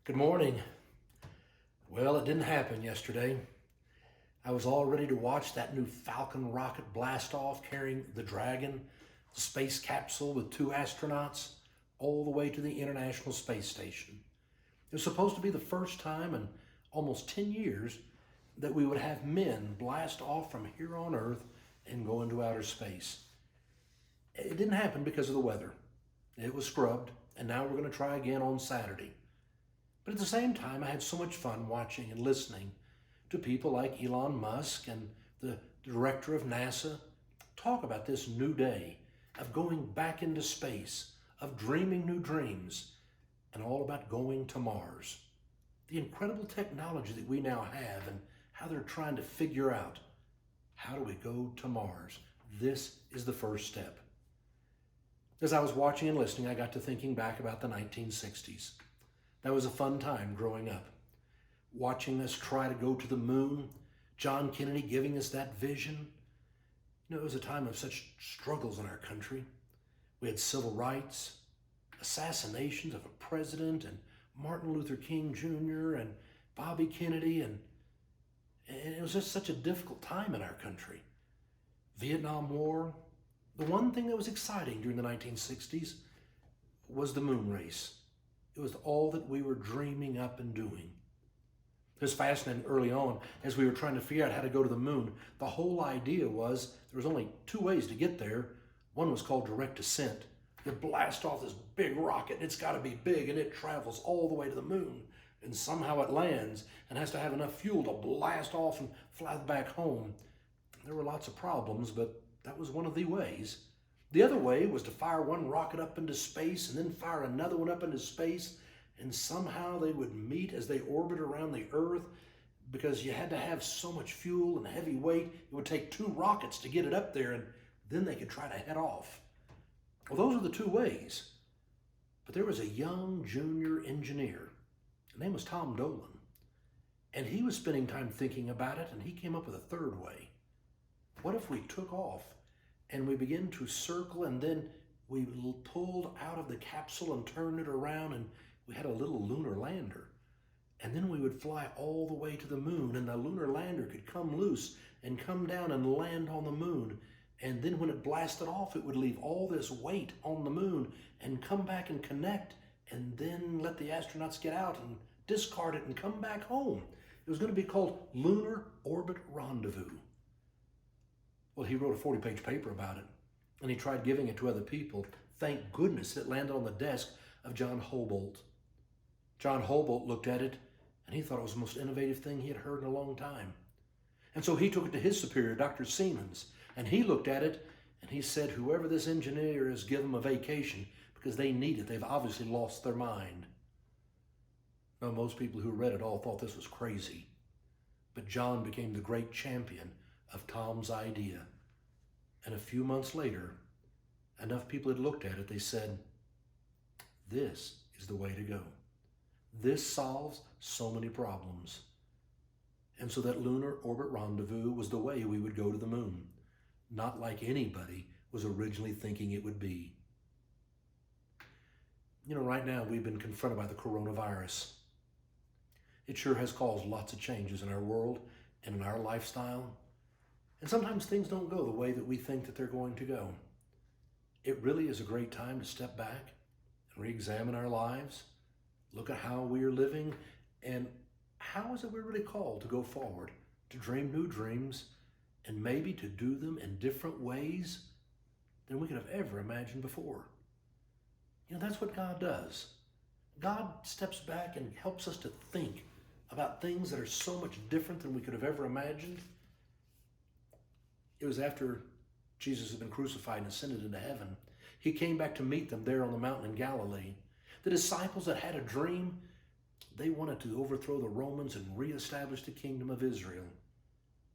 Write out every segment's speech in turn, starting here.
Good morning. Well, it didn't happen yesterday. I was all ready to watch that new Falcon rocket blast off carrying the Dragon, the space capsule with two astronauts, all the way to the International Space Station. It was supposed to be the first time in almost 10 years that we would have men blast off from here on Earth and go into outer space. It didn't happen because of the weather. It was scrubbed, and now we're going to try again on Saturday. But at the same time, I had so much fun watching and listening to people like Elon Musk and the director of NASA talk about this new day of going back into space, of dreaming new dreams, and all about going to Mars. The incredible technology that we now have and how they're trying to figure out, how do we go to Mars? This is the first step. As I was watching and listening, I got to thinking back about the 1960s. That was a fun time growing up. Watching us try to go to the moon, John Kennedy giving us that vision. It was a time of such struggles in our country. We had civil rights, assassinations of a president, and Martin Luther King Jr. and Bobby Kennedy, and it was just such a difficult time in our country. Vietnam War. The one thing that was exciting during the 1960s was the moon race. It was all that we were dreaming up and doing. It was fascinating early on as we were trying to figure out how to go to the moon. The whole idea was there was only two ways to get there. One was called direct descent. You blast off this big rocket, and it's got to be big, and it travels all the way to the moon. And somehow it lands and has to have enough fuel to blast off and fly back home. There were lots of problems, but that was one of the ways. The other way was to fire one rocket up into space and then fire another one up into space, and somehow they would meet as they orbit around the Earth. Because you had to have so much fuel and heavy weight, it would take two rockets to get it up there, and then they could try to head off. Well, those are the two ways. But there was a young junior engineer. His name was Tom Dolan. And he was spending time thinking about it, and he came up with a third way. What if we took off and we began to circle, and then we pulled out of the capsule and turned it around, and we had a little lunar lander. And then we would fly all the way to the moon, and the lunar lander could come loose and come down and land on the moon. And then when it blasted off, it would leave all this weight on the moon and come back and connect, and then let the astronauts get out and discard it and come back home. It was going to be called Lunar Orbit Rendezvous. Well, he wrote a 40-page paper about it, and he tried giving it to other people. Thank goodness it landed on the desk of John Hobart. John Hobart looked at it, and he thought it was the most innovative thing he had heard in a long time. And so he took it to his superior, Dr. Siemens, and he looked at it, and he said, whoever this engineer is, give them a vacation, because they need it. They've obviously lost their mind. Now, most people who read it all thought this was crazy, but John became the great champion of Tom's idea. And a few months later, enough people had looked at it, they said, this is the way to go. This solves so many problems. And so that lunar orbit rendezvous was the way we would go to the moon, not like anybody was originally thinking it would be. Right now we've been confronted by the coronavirus. It sure has caused lots of changes in our world and in our lifestyle. And sometimes things don't go the way that we think that they're going to go. It really is a great time to step back and re-examine our lives, look at how we are living, and how is it we're really called to go forward, to dream new dreams, and maybe to do them in different ways than we could have ever imagined before. That's what God does. God steps back and helps us to think about things that are so much different than we could have ever imagined. It was after Jesus had been crucified and ascended into heaven. He came back to meet them there on the mountain in Galilee. The disciples that had a dream, they wanted to overthrow the Romans and reestablish the kingdom of Israel.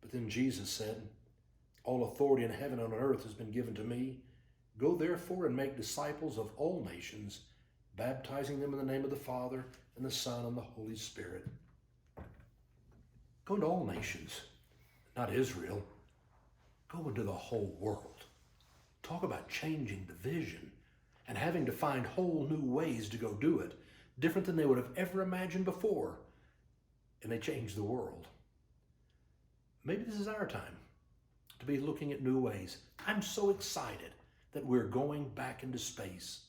But then Jesus said, all authority in heaven and on earth has been given to me. Go therefore and make disciples of all nations, baptizing them in the name of the Father and the Son and the Holy Spirit. Go into all nations, not Israel. Go into the whole world. Talk about changing the vision and having to find whole new ways to go do it. different than they would have ever imagined before, and they changed the world. Maybe this is our time to be looking at new ways. I'm so excited that we're going back into space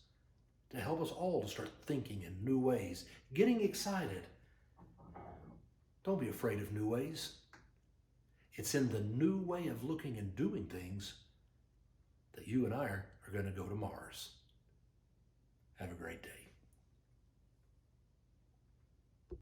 to help us all to start thinking in new ways, getting excited. Don't be afraid of new ways. It's in the new way of looking and doing things that you and I are going to go to Mars. Have a great day.